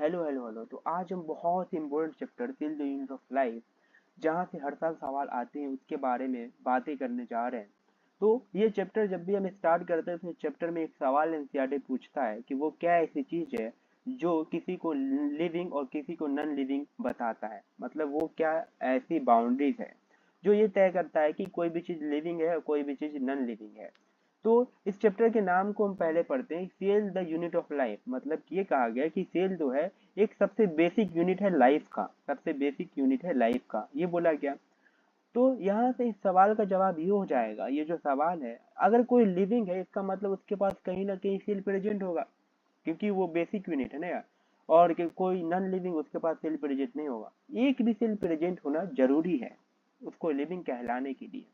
Hello hello hello. तो आज हम बहुत important chapter cell the unit of life, जहाँ से हर साल सवाल आते हैं उसके बारे में बातें करने जा रहे हैं। तो ये चैप्टर जब भी हम स्टार्ट करते हैं तो इस चैप्टर में एक सवाल एनसीईआरटी पूछता है कि वो क्या ऐसी चीज है जो किसी को लिविंग और किसी को नॉन लिविंग बताता है। मतलब वो क्या ऐसी बाउंड्रीज है जो ये तय करता है कि कोई भी चीज लिविंग है और कोई भी चीज नॉन लिविंग है। तो इस चैप्टर के नाम को हम पहले पढ़ते हैं, cell the unit of life. मतलब ये कहा गया कि सेल जो है एक सबसे बेसिक यूनिट है लाइफ का, सबसे बेसिक यूनिट है लाइफ का, ये बोला गया। तो यहाँ से इस सवाल का जवाब ये हो जाएगा, ये जो सवाल है, अगर कोई लिविंग है इसका मतलब उसके पास कहीं ना कहीं सेल प्रेजेंट होगा, क्योंकि वो बेसिक यूनिट है ना यार। और कि कोई नॉन लिविंग उसके पास सेल प्रेजेंट नहीं होगा, एक भी सेल प्रेजेंट होना जरूरी है उसको लिविंग कहलाने के लिए।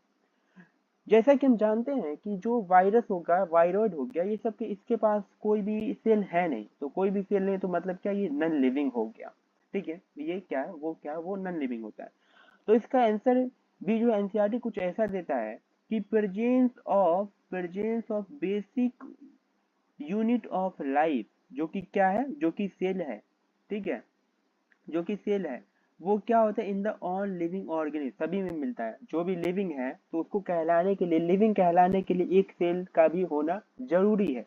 जैसा कि हम जानते हैं कि जो वायरस होगा, वायरॉइड हो गया, ये सब के इसके पास कोई भी सेल है नहीं, तो कोई भी सेल नहीं तो मतलब क्या, ये नॉन लिविंग हो गया। ठीक है, ये क्या है, वो नॉन लिविंग होता है। तो इसका आंसर भी जो एनसीईआरटी कुछ ऐसा देता है कि presence of basic unit of life, जो कि क्या है, जो कि सेल है। ठीक है, जो कि सेल है वो क्या होता है, in the all living organism, सभी में मिलता है। जो भी लिविंग है तो उसको कहलाने के लिए, लिविंग कहलाने के लिए एक सेल का भी होना जरूरी है।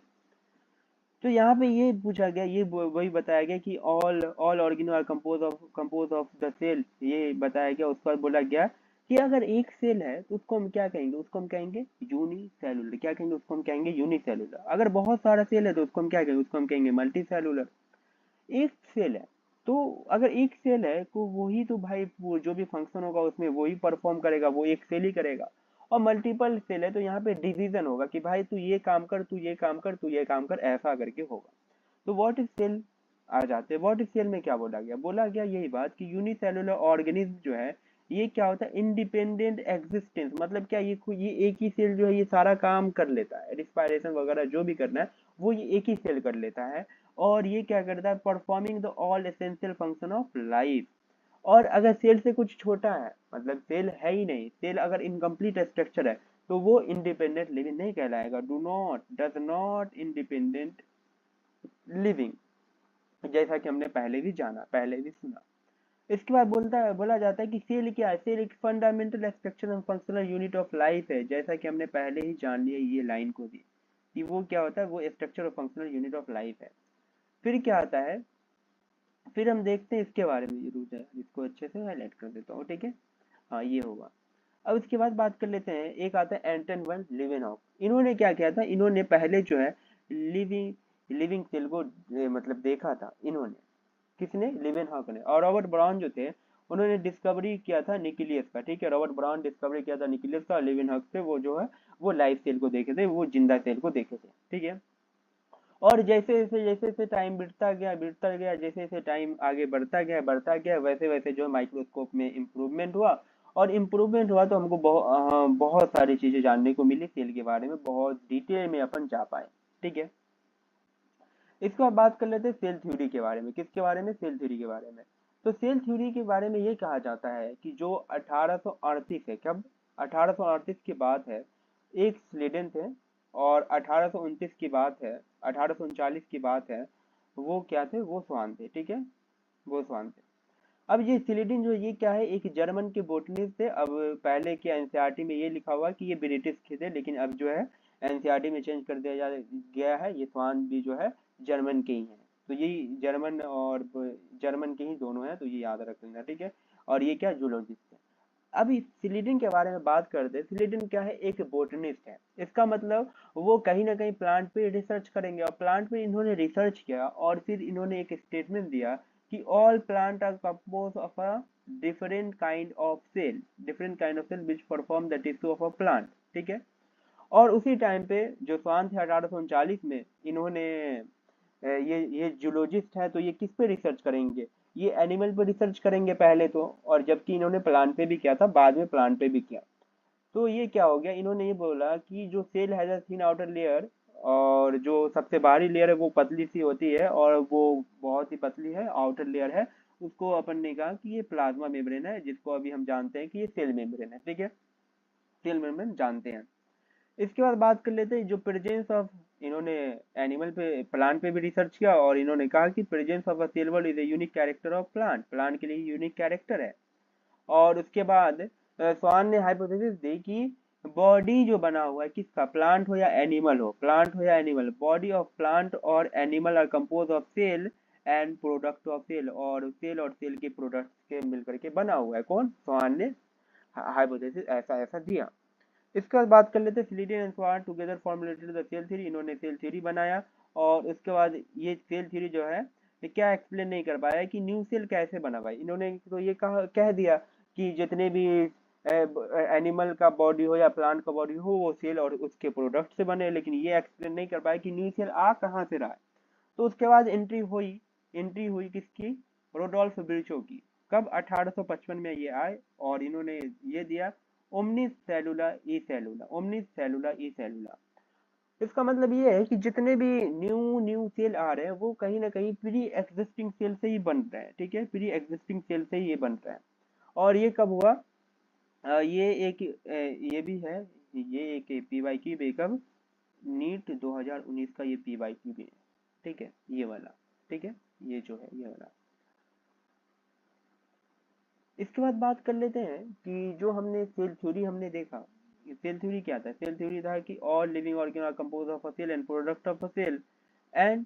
तो यहाँ पे ये पूछा गया, ये वही बताया गया कि all all organo are compose of the cell, ये बताया गया। उस पर बोला गया कि अगर एक सेल है तो उसको हम क्या कहेंगे, उसको हम कहेंगे यूनिसेलुलर। क्या कहेंगे, उसको हम कहेंगे यूनिसेलुलर। अगर बहुत सारा सेल है तो उसको हम क्या कहेंगे, उसको हम कहेंगे मल्टी सेलुलर। एक सेल है तो अगर एक सेल है तो वही तो भाई वो जो भी फंक्शन होगा उसमें वही परफॉर्म करेगा, वो एक सेल ही करेगा। और मल्टीपल सेल है तो यहाँ पे डिवीजन होगा कि भाई तू ये काम कर, तू ये काम कर, तू ये काम कर, ऐसा करके होगा। तो व्हाट इज सेल आ जाते हैं। व्हाट इज सेल में क्या बोला गया, बोला गया यही बात कि यूनिसेलुलर ऑर्गेनिज्म जो है ये क्या होता है, इंडिपेंडेंट एग्जिस्टेंस। मतलब क्या, ये एक ही सेल जो है ये सारा काम कर लेता है, रिस्पायरेशन वगैरह जो भी करना है वो ये एक ही सेल कर लेता है। और ये क्या करता है, performing the all essential function of life. और अगर सेल से कुछ छोटा है, मतलब सेल है ही नहीं, सेल अगर इनकम्प्लीट स्ट्रक्चर है, तो वो इंडिपेंडेंट लिविंग नहीं कहलाएगा। डज नॉट इंडिपेंडेंट लिविंग, जैसा कि हमने पहले भी जाना, पहले भी सुना। इसके बाद बोला जाता है कि सेल क्या है, सेल एक fundamental structure and functional unit of life है। जैसा कि हमने पहले ही जान लिया ये लाइन को भी, कि वो क्या होता है, वो स्ट्रक्चर और फंक्शनल यूनिट ऑफ लाइफ है। फिर क्या आता है, फिर हम देखते हैं इसके बारे में, ये रूट है, इसको अच्छे से हाईलाइट कर देता हूँ। ठीक है, हाँ ये होगा। अब इसके बाद बात कर लेते हैं, एक आता है एंटन वन लिवेनहॉक। इन्होंने क्या किया था, इन्होंने पहले जो है लिविंग लिविंग सेल को मतलब देखा था इन्होंने। किसने, लिवेनहॉक ने। और रॉबर्ट ब्राउन जो थे उन्होंने डिस्कवरी किया था न्यूक्लियस का। ठीक है, रॉबर्ट ब्राउन डिस्कवरी किया था न्यूक्लियस का, और लिवेनहॉक से वो जो है वो लाइव सेल को देखे थे, वो जिंदा सेल को देखे थे। ठीक है, और जैसे जैसे टाइम बीतता गया, जैसे जैसे टाइम आगे बढ़ता गया, वैसे वैसे जो माइक्रोस्कोप में इम्प्रूवमेंट हुआ। और इम्प्रूवमेंट हुआ तो हमको बहुत सारी चीजें जानने को मिली सेल के बारे में, बहुत डिटेल में अपन जा पाए। ठीक है, इसके बाद बात कर लेते हैं सेल थ्योरी के बारे में। किसके बारे में, सेल थ्योरी के बारे में। तो सेल थ्योरी के बारे में ये कहा जाता है कि जो 1838 है, कब, 1838 की बात है, एक स्वीडन थे। और 1829 की बात है, 1839 की बात है, वो क्या थे, वो स्वान थे। ठीक है, वो स्वान थे। अब ये सिलिडिन जो, ये क्या है, एक जर्मन के बोटनिस्ट थे। अब पहले के एनसीईआरटी में ये लिखा हुआ कि ये ब्रिटिश के थे, लेकिन अब जो है एनसीईआरटी में चेंज कर गया है, ये स्वान भी जो है जर्मन के ही हैं। तो ये जर्मन और जर्मन के ही दोनों हैं, तो ये याद रख लेना। ठीक है, और ये क्या, जूलॉजिस्ट है। अब इस सिलिडिन के बारे में बात करते हैं। सिलिडिन क्या है, एक बोटनिस्ट है। इसका मतलब वो कहीं ना कहीं प्लांट पे रिसर्च करेंगे, और प्लांट पे इन्होंने रिसर्च किया और फिर इन्होंने एक स्टेटमेंट दिया कि all plant are compose of a different kind of cell, different kind of cell which perform the tissue of a plant. ठीक है, और उसी टाइम पे जो स्वान थे 1839 में, इन्होंने ये जूलॉजिस्ट है तो ये किस पे रिसर्च करेंगे, ये एनिमल पे रिसर्च करेंगे पहले तो। और जबकि इन्होंने प्लांट पे भी किया था, बाद में प्लांट पे भी किया। तो ये क्या हो गया, इन्होंने ये बोला कि जो cell has a thin outer layer, और जो सबसे बाहरी लेयर है वो पतली सी होती है, और वो बहुत ही पतली है, आउटर लेयर है, उसको अपन ने कहा कि ये प्लाज्मा मेम्ब्रेन है, जिसको अभी हम जानते हैं कि ये सेल मेम्ब्रेन है। ठीक है, सेल मेम्ब्रेन जानते हैं। इसके बाद बात कर लेते हैं जो प्रेजेंस ऑफ इन्होंने एनिमल पे, प्लांट पे भी रिसर्च किया, और इन्होंने कहा कि presence of a cell wall is a unique character of plant, plant के लिए यूनिक कैरेक्टर है। और उसके बाद स्वान ने हाइपोथेसिस दी कि बॉडी जो बना हुआ है किसका, प्लांट हो या एनिमल हो, प्लांट हो या एनिमल, बॉडी ऑफ प्लांट और animal are compose of cell and product of cell, और सेल के प्रोडक्ट के मिलकर के बना हुआ है। कौन, स्वान ने हाइपोथेसिस ऐसा ऐसा दिया। इसके बाद बात कर लेते हैं Schleiden and Schwann together formulated the cell theory, इन्होंने सेल थ्योरी बनाया। और उसके बाद ये सेल थ्योरी जो है ये क्या एक्सप्लेन नहीं कर पाया कि न्यू सेल कैसे बना भाई। इन्होंने तो ये कह दिया कि जितने भी एनिमल का बॉडी हो या प्लांट का बॉडी हो वो सेल और उसके प्रोडक्ट से बने, लेकिन ये एक्सप्लेन नहीं कर पाया कि न्यू सेल आ कहाँ से रहा है। तो उसके बाद एंट्री हुई किसकी, रोडोल्फ विर्चो की। कब, 1855 में ये आए और इन्होंने ये दिया ओमनिस सेलुला ई सेलुला, ओमनिस सेलुला ई सेलुला। इसका मतलब ये है कि जितने भी न्यू न्यू सेल आ रहे हैं वो कहीं ना कहीं प्री एग्जिस्टिंग सेल से ही बन रहे हैं, ठीक है, प्री एग्जिस्टिंग सेल से ही ये बन रहे हैं। और ये कब हुआ, ये एक ये भी है, ये एक पीवाई की बेकअप नीट 2019 का ये पीवाई की भी है, ठीक है, ये वाला, ठीक है, ये जो है ये वाला। इसके बाद बात कर लेते हैं कि जो हमने सेल थ्योरी हमने देखा, सेल थ्योरी क्या था, सेल थ्योरी था कि all living organ are compose of a cell and product of a cell. And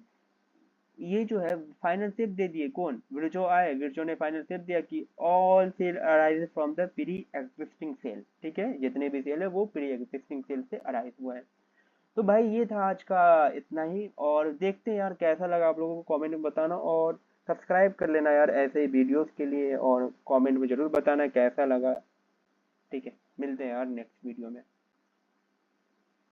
ये जो है फाइनल शेप दे दिए, कौन, विर्चो आए, विर्चो ने फाइनल शेप दिया कि all cell arise from the pre existing cell, ठीक है, जितने भी सेल है वो प्री एग्जिस्टिंग सेल से अराइज हुआ है। तो भाई ये था आज का इतना ही, और देखते हैं यार कैसा लगा आप लोगों को, कमेंट में बताना, और सब्सक्राइब कर लेना यार ऐसे ही वीडियोस के लिए, और कमेंट में जरूर बताना कैसा लगा। ठीक है, मिलते हैं यार नेक्स्ट वीडियो में।